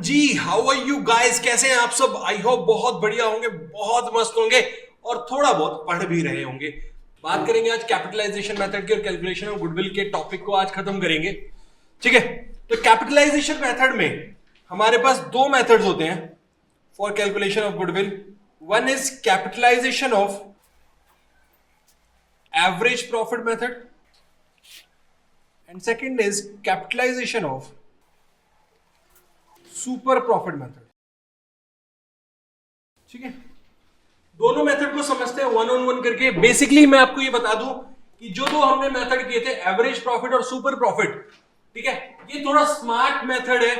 Ji, how are you guys, कैसे हैं आप सब? आई होप बहुत बढ़िया होंगे, बहुत मस्त होंगे और थोड़ा बहुत पढ़ भी रहे होंगे। बात करेंगे आज कैपिटलाइजेशन मेथड की और कैलकुलेशन ऑफ गुडविल के टॉपिक को आज खत्म करेंगे। ठीक है, तो कैपिटलाइजेशन मेथड में हमारे पास दो मेथड्स होते हैं for calculation of goodwill. One is capitalisation of average profit method and second is capitalisation of super profit method. ठीक है, दोनों मेथड को समझते हैं वन ऑन वन करके। बेसिकली मैं आपको ये बता दूं कि जो दो हमने मेथड किए थे, एवरेज प्रॉफिट और सुपर प्रॉफिट, ठीक है, ये थोड़ा स्मार्ट मेथड है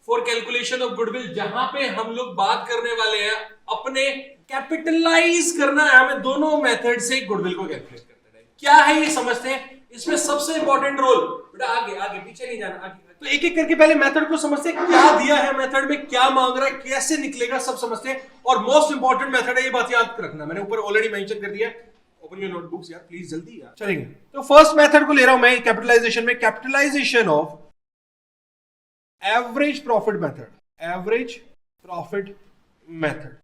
फॉर कैलकुलेशन ऑफ गुडविल, जहां पे हम लोग बात करने वाले हैं अपने कैपिटलाइज करना है हमें दोनों मेथड से गुडविल को कैलकुलेट करते हैं। क्या है ये समझते हैं। इसमें सबसे इंपॉर्टेंट रोल, बेटा आगे आगे पीछे नहीं जाना, आगे। तो एक एक करके पहले मेथड को समझते हैं, क्या दिया है मेथड में, क्या मांग रहा है, कैसे निकलेगा, सब समझते हैं। और मोस्ट इंपॉर्टेंट मेथड है, ये बात याद रखना, मैंने ऊपर ऑलरेडी मेंशन कर दिया है। ओपन योर नोटबुक्स यार प्लीज, जल्दी यार। चलेंगे, तो फर्स्ट मेथड को ले रहा हूं मैं कैपिटलाइजेशन में, capitalisation of average profit method, average profit method.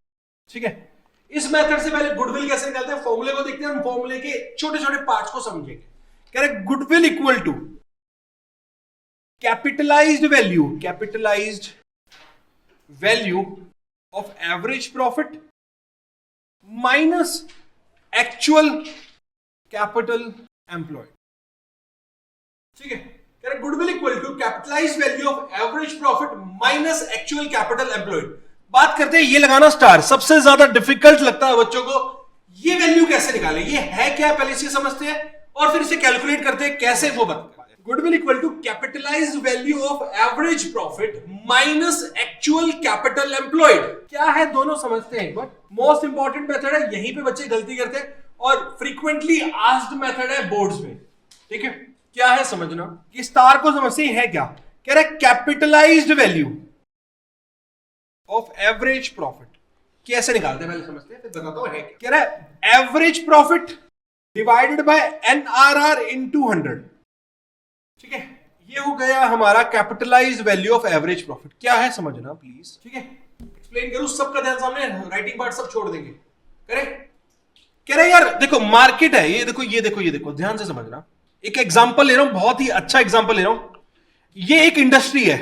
ठीक है, इस मेथड से पहले गुडविल कैसे निकालते हैं, फॉर्मूले को देखते हैं। हम फॉर्मूले के छोटे छोटे पार्ट्स को समझेंगे। कह रहे goodwill equal to capitalised value of average profit minus actual capital employed. ठीक है, कह रहे goodwill equal to capitalised value of average profit minus actual capital employed. बात करते हैं, ये लगाना स्टार सबसे ज्यादा डिफिकल्ट लगता है बच्चों को। ये वैल्यू कैसे निकालें, ये है क्या, पहले इसे समझते हैं और फिर इसे कैलकुलेट करते हैं कैसे, वो बताते हैं। Goodwill equal to capitalised value of average profit minus actual capital employed. क्या है दोनों समझते हैं एक बार। मोस्ट इंपॉर्टेंट मेथड है, यहीं पे बच्चे गलती करते हैं और फ्रीक्वेंटली आस्क्ड मेथड है बोर्ड्स में। ठीक है, क्या है समझना, कि स्टार को समझते है क्या। कह रहे capitalised value of average profit कैसे निकालते हैं, पहले समझते हैं फिर बताता हूं है क्या। कह रहा है average profit divided by NRR into 100। ठीक है, ये हो गया हमारा capitalised value of average profit. क्या है समझना प्लीज। ठीक है, एक्सप्लेन करूं, सबका ध्यान सामने, राइटिंग पार्ट सब छोड़ देंगे। कह रहे यार देखो मार्केट है, ये देखो ये देखो ये देखो, ध्यान से समझना। एक एग्जांपल ले रहा हूं, बहुत ही अच्छा एग्जांपल ले रहा हूं। ये एक इंडस्ट्री है,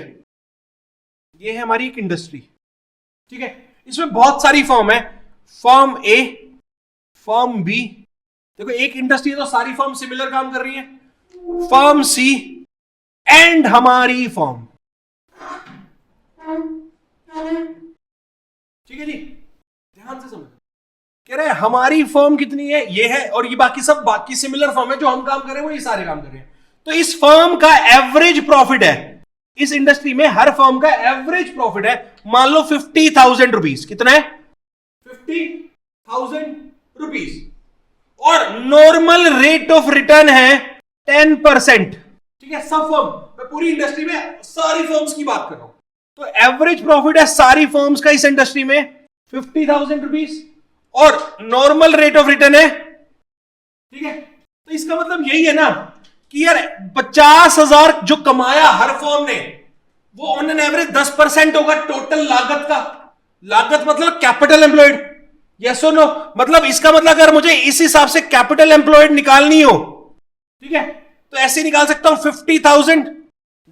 ये है हमारी एक इंडस्ट्री। ठीक है, इसमें बहुत सारी फर्म है, फर्म ए, फर्म बी। देखो एक इंडस्ट्री है तो सारी फर्म सिमिलर काम कर रही है, फर्म सी एंड हमारी फर्म। ठीक है जी, ध्यान से समझ। कह रहे हैं हमारी फर्म कितनी है, ये है, और ये बाकी सब बाकी सिमिलर फर्म है, जो हम काम कर रहे हैं वो ये सारे काम कर रहे हैं। तो इस फर्म का एवरेज प्रॉफिट है, इस इंडस्ट्री में हर फर्म का एवरेज प्रॉफिट है मान लो 50,000 रुपीज। कितना है, 50,000 रुपीज। और नॉर्मल रेट ऑफ रिटर्न है 10%। ठीक है, सब फर्म, मैं पूरी इंडस्ट्री में सारी फर्म्स की बात कर रहा हूं। तो एवरेज प्रॉफिट है सारी फर्म्स का इस इंडस्ट्री में 50,000 रुपीज और नॉर्मल रेट ऑफ रिटर्न है। ठीक है, तो इसका मतलब यही है ना कि यार 50,000 जो कमाया हर फर्म ने, वो ऑन एन एवरेज 10% होगा टोटल लागत का। लागत मतलब कैपिटल एम्प्लॉयड, यस और नो। मतलब इसका मतलब अगर मुझे इस हिसाब से कैपिटल एम्प्लॉयड निकालनी हो, ठीक है, तो ऐसे निकाल सकता हूं 50,000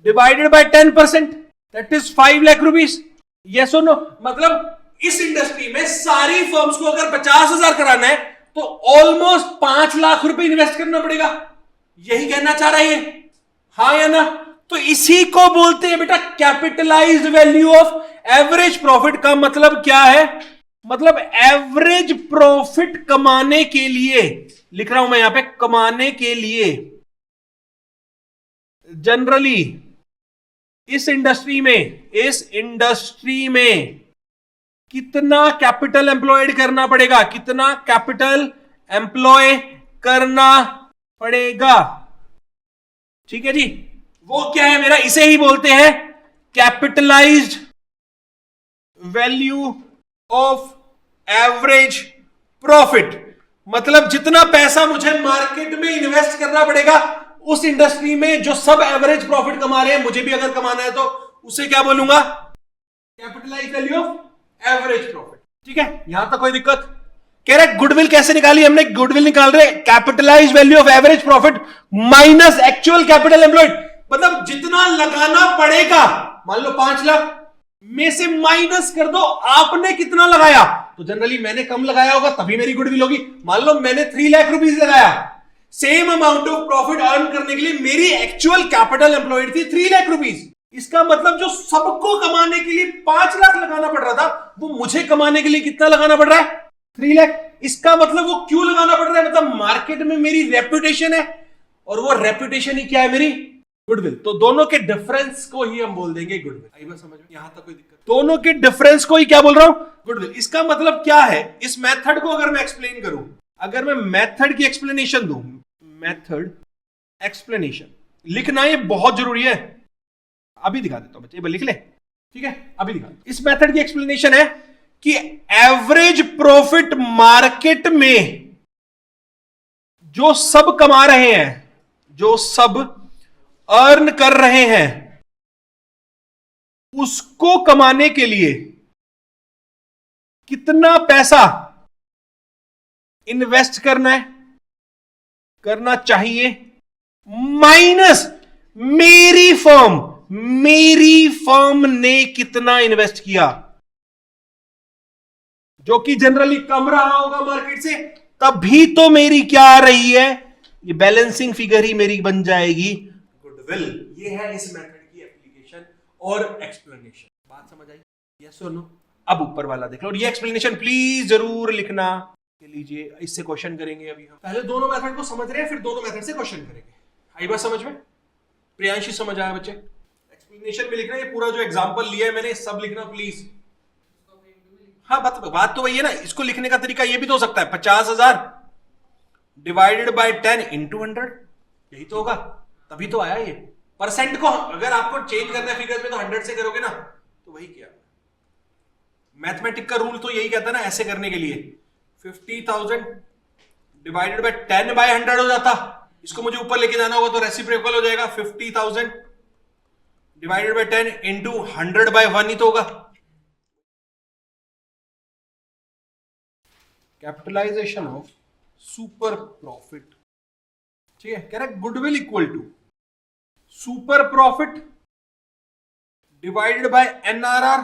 divided by 10%, that is 5 lakh rupees, yes और नो। मतलब इस इंडस्ट्री में सारी फर्म्स को अगर 50,000 कराना है तो ऑलमोस्ट 5 लाख रुपए इन्वेस्ट करना पड़ेगा। यही कहना चाह रहा है ये, हाँ या ना। तो इसी को बोलते हैं बेटा capitalised value of average profit. का मतलब क्या है, मतलब एवरेज प्रॉफिट कमाने के लिए, लिख रहा हूं मैं यहां पे, कमाने के लिए जनरली इस इंडस्ट्री में कितना कैपिटल एम्प्लॉयड करना पड़ेगा, कितना कैपिटल एम्प्लॉय करना पड़ेगा। ठीक है जी, वो क्या है मेरा, इसे ही बोलते हैं capitalised value of average profit. मतलब जितना पैसा मुझे मार्केट में इन्वेस्ट करना पड़ेगा उस इंडस्ट्री में जो सब एवरेज प्रॉफिट कमा रहे हैं, मुझे भी अगर कमाना है तो उसे क्या बोलूंगा, capitalise value of average profit. ठीक है, यहां तक कोई दिक्कत? कह रहे गुडविल कैसे निकाली हमने? गुडविल निकाल रहे capitalise value of average profit minus actual capital employed, मतलब जितना लगाना पड़ेगा, मान लो 5 लाख में से माइनस कर दो आपने कितना लगाया। तो जनरली मैंने कम लगाया होगा तभी मेरी गुडविल होगी। मान लो मैंने 3 लाख रुपीस लगाया, same amount of profit earn करने के लिए मेरी एक्चुअल कैपिटल एम्प्लॉयड थी 3 लाख रुपीस। इसका मतलब जो सबको कमाने के लिए 5 लाख लगाना पड़ रहा था, वो मुझे कमाने के लिए कितना लगाना पड़ रहा है? 3 लाख। इसका मतलब वो क्यों लगाना पड़ रहा है? मतलब मार्केट में मेरी रेपुटेशन है, और वो रेपुटेशन ही क्या है? मेरी गुडविल। तो दोनों के डिफरेंस को ही हम बोल देंगे गुडविल। आई बात समझ में? यहां तक कोई दिक्कत? दोनों के डिफरेंस को ही क्या बोल रहा हूं? गुडविल। इसका मतलब क्या है? इस मेथड को अगर मैं एक्सप्लेन करूं, अगर मैं मेथड की एक्सप्लेनेशन दूं, मेथड एक्सप्लेनेशन लिखना ये बहुत जरूरी है। अभी दिखा देता हूं बच्चे, लिख ले। ठीक है, अभी दिखा। इस मेथड की एक्सप्लेनेशन है कि एवरेज प्रॉफिट मार्केट में जो सब कमा रहे हैं, जो सब अर्न कर रहे हैं, उसको कमाने के लिए कितना पैसा इन्वेस्ट करना है, करना चाहिए, माइनस मेरी फर्म ने कितना इन्वेस्ट किया, जो कि जनरली कम रहा होगा मार्केट से। तभी तो मेरी क्या आ रही है? ये बैलेंसिंग फिगर ही मेरी बन जाएगी गुडविल। ये है इस मेथड की एप्लीकेशन और एक्सप्लेनेशन। बात समझ आई? यस और नो? अब ऊपर वाला देख लो, और ये एक्सप्लेनेशन प्लीज जरूर लिखना के लीजिए। इससे क्वेश्चन करेंगे। अभी हम पहले दोनों मेथड को समझ रहे हैं, फिर दोनों मेथड से क्वेश्चन करेंगे। आई बात समझ में? प्रियांशी समझ आया बच्चे? एक्सप्लेनेशन में लिखना, ये पूरा जो एग्जांपल लिया है मैंने सब लिखना प्लीज। हाँ, बात तो वही है ना। इसको लिखने का तरीका ये भी तो हो सकता है, 50,000 डिवाइडेड बाय 10 इंटू 100, यही तो होगा, तभी तो आया ये। परसेंट को अगर आपको चेंज करना है फिगर्स में तो 100 से करोगे ना, तो वही किया। मैथमेटिक का रूल तो यही कहता है ना, ऐसे करने के लिए 50,000 डिवाइडेड बाय 10 बाय 100 हो जाता। इसको मुझे ऊपर लेके जाना होगा तो रेसिप्रोकल हो जाएगा, 50,000 डिवाइडेड बाय 10 इंटू 100 बाय 1 ही तो होगा। Capitalisation of super profit. ठीक है, कह रहा है goodwill equal to super profit divided by NRR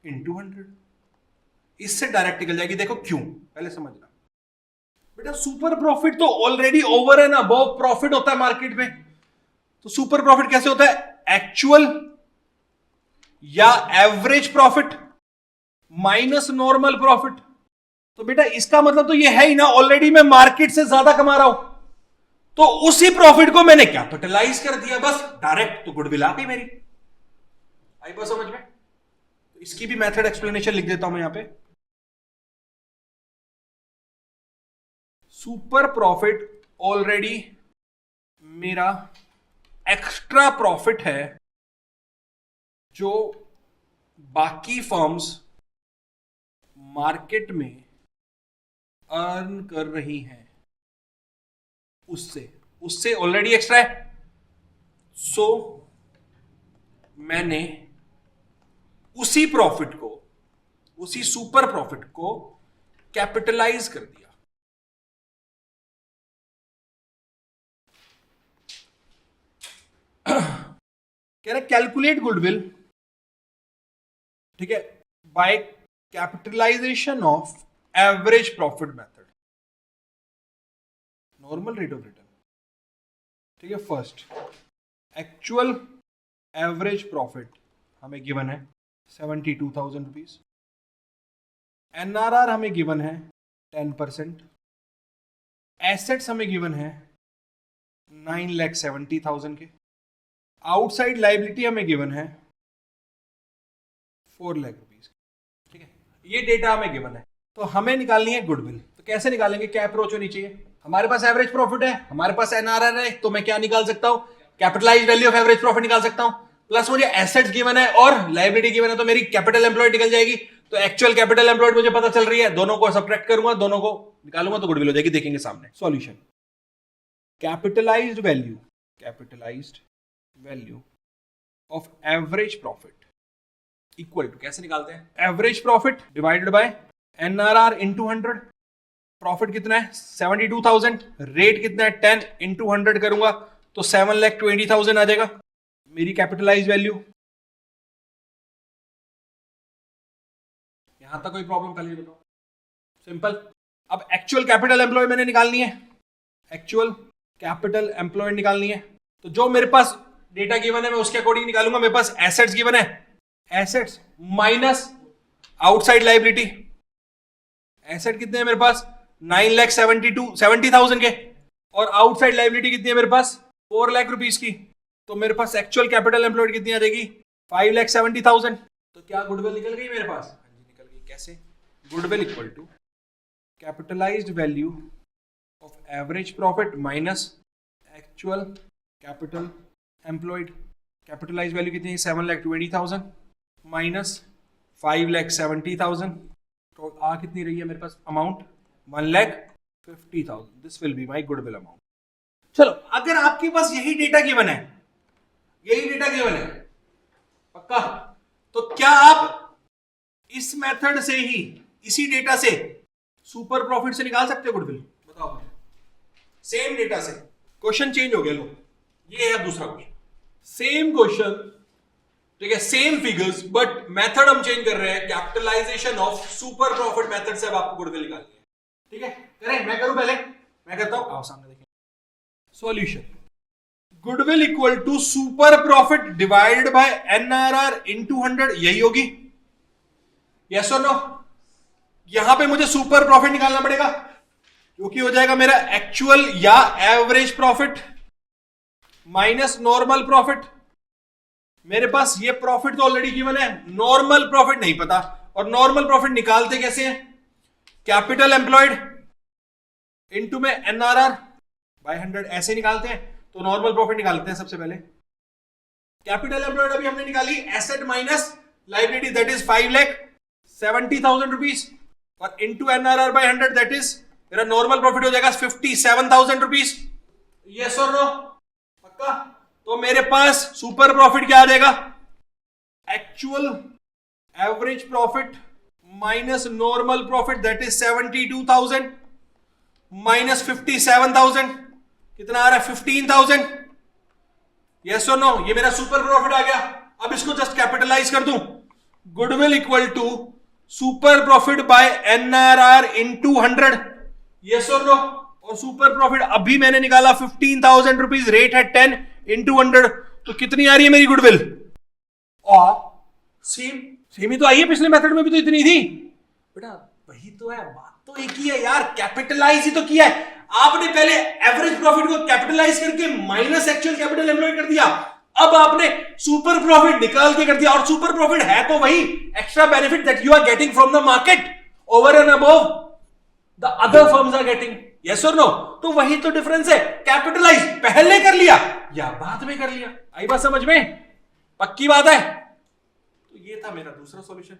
into 100। इससे डायरेक्ट निकल जाएगी। देखो क्यों, पहले समझना बेटा। सुपर प्रॉफिट तो ऑलरेडी ओवर है ना, बहुत प्रॉफिट होता है मार्केट में। तो सुपर प्रॉफिट कैसे होता है? एक्चुअल या average profit minus normal profit. तो बेटा इसका मतलब तो ये है ही ना, ऑलरेडी मैं मार्केट से ज्यादा कमा रहा हूं, तो उसी प्रॉफिट को मैंने कैपिटलाइज कर दिया बस डायरेक्ट, तो गुडविल आ गई मेरी। आई बात समझ में? तो इसकी भी मेथड एक्सप्लेनेशन लिख देता हूं मैं यहां पे। सुपर प्रॉफिट ऑलरेडी मेरा एक्स्ट्रा प्रॉफिट है जो बाकी फर्म्स मार्केट में अर्न कर रही हैं, उससे ऑलरेडी एक्स्ट्रा है। सो मैंने उसी प्रॉफिट को, उसी सुपर प्रॉफिट को कैपिटलाइज कर दिया। कह रहे कैलकुलेट गुडविल, ठीक है, by capitalisation of average profit method, normal rate of return. ठीक है, फर्स्ट एक्चुअल एवरेज प्रॉफिट हमें गिवन है 72,000 रुपीज। एनआरआर हमें गिवन है 10%। एसेट्स हमें गिवन है 9,70,000 के। आउटसाइड लाइबिलिटी हमें गिवन है 4 लाख रुपीज। ठीक है, ये डेटा हमें गिवन है। तो हमें निकालनी है गुडविल। तो कैसे निकालेंगे? क्या अप्रोच होनी चाहिए? हमारे पास एवरेज प्रॉफिट है, हमारे पास एनआरआर है, तो मैं क्या निकाल सकता हूं? Capitalised value of average profit निकाल सकता हूं। प्लस मुझे एसेट्स गिवन है और लाइबिलिटी गिवन है, तो मेरी कैपिटल एम्प्लॉयड निकल जाएगी। तो एक्चुअल कैपिटल एम्प्लॉयड मुझे पता चल रही है, दोनों को सब्ट्रैक्ट करूंगा, दोनों को निकालूंगा तो गुडविल हो जाएगी। देखेंगे सामने solution. Capitalised value of average profit equal to, कैसे निकालते हैं, average profit divided by NRR into 100। Profit कितना है 72,000, रेट कितना है 10 इंटू 100 करूंगा तो 7,20,000 आ जाएगा मेरी कैपिटलाइज वैल्यू। यहां तक कोई प्रॉब्लम कर लीजिए, बताओ, सिंपल। अब एक्चुअल कैपिटल एम्प्लॉय मैंने निकालनी है, एक्चुअल कैपिटल एम्प्लॉय निकालनी है, तो जो मेरे पास डेटा गिवन है मैं उसके अकॉर्डिंग निकालूंगा। मेरे पास एसेट्स गिवन है, assets minus outside liability. Asset कितने हैं मेरे पास 9,70,000 के, और आउटसाइड लायबिलिटी कितनी है मेरे पास 4 लाख रुपीस की। तो मेरे पास एक्चुअल कैपिटल एम्प्लॉयड कितनी आ जाएगी 5,70,000। तो क्या गुडविल निकल गई मेरे पास, हाँ जी निकल गई। कैसे, goodwill equal to capitalised value of average profit minus actual capital employed. Capitalised value कितनी है 7,20,000 माइनस 5,70,000, तो आ कितनी रही है मेरे पास amount 1,50,000। This will be my goodwill amount. चलो, अगर आपके पास यही डेटा गिवन है, यही डेटा गिवन है पक्का, तो क्या आप इस मेथड से ही, इसी डेटा से सुपर प्रॉफिट से निकाल सकते हो गुडविल, बताओ मुझे। सेम डेटा से, क्वेश्चन चेंज हो गया, लो ये है दूसरा क्वेश्चन, सेम क्वेश्चन, ठीक है, सेम फिगर्स, बट मेथड हम चेंज कर रहे हैं। Capitalisation of super profit method से अब आपको गुडविल निकालनी है, ठीक है। करें, मैं करूं पहले, मैं करता हूं, आओ सामने देखें। Solution, goodwill equal to super profit divided by NRR into 100, यही होगी, यस और नो। यहां पे मुझे सुपर प्रॉफिट निकालना पड़ेगा, क्योंकि हो जाएगा मेरा एक्चुअल या average profit minus normal profit. मेरे पास ये प्रॉफिट तो ऑलरेडी गिवन है, नॉर्मल प्रॉफिट नहीं पता, और नॉर्मल प्रॉफिट निकालते कैसे हैं, कैपिटल एम्प्लॉयड इनटू में NRR बाय 100 ऐसे निकालते हैं। तो नॉर्मल प्रॉफिट निकालते हैं सबसे पहले। कैपिटल एम्प्लॉयड अभी हमने निकाली, asset minus liability that is 5,70,000 rupees, और into NRR by 100 that is मेरा नॉर्मल प्रॉफिट हो जाएगा 57,000 रुपीज। यस और नो, पक्का। तो मेरे पास सुपर प्रॉफिट क्या आ जाएगा, actual average profit minus normal profit that is 72,000 minus 57,000, कितना आ रहा है 15,000। यस और नो, ये मेरा सुपर प्रॉफिट आ गया। अब इसको जस्ट कैपिटलाइज कर दूं, goodwill equal to super profit by NRR into 100, yes और नो। और सुपर प्रॉफिट अभी मैंने निकाला 15,000 रुपीज, रेट है 10 इंटू 100, तो कितनी आ रही है मेरी गुडविल, और सेम ही तो आई है, पिछले मेथड में भी तो इतनी थी बेटा, वही तो है, बात तो एक ही है यार, कैपिटलाइज ही तो किया है। आपने पहले एवरेज प्रॉफिट को कैपिटलाइज करके माइनस एक्चुअल कैपिटल एम्प्लॉयड कर दिया, अब आपने सुपर प्रॉफिट निकाल के कर दिया, और सुपर प्रॉफिट है तो वही extra benefit that you are getting from the market over and above the other firms are getting, yes और नो। तो वही तो डिफरेंस है, कैपिटलाइज पहले कर लिया या बाद में कर लिया। आई बात समझ में, पक्की बात है। तो ये था मेरा दूसरा सॉल्यूशन।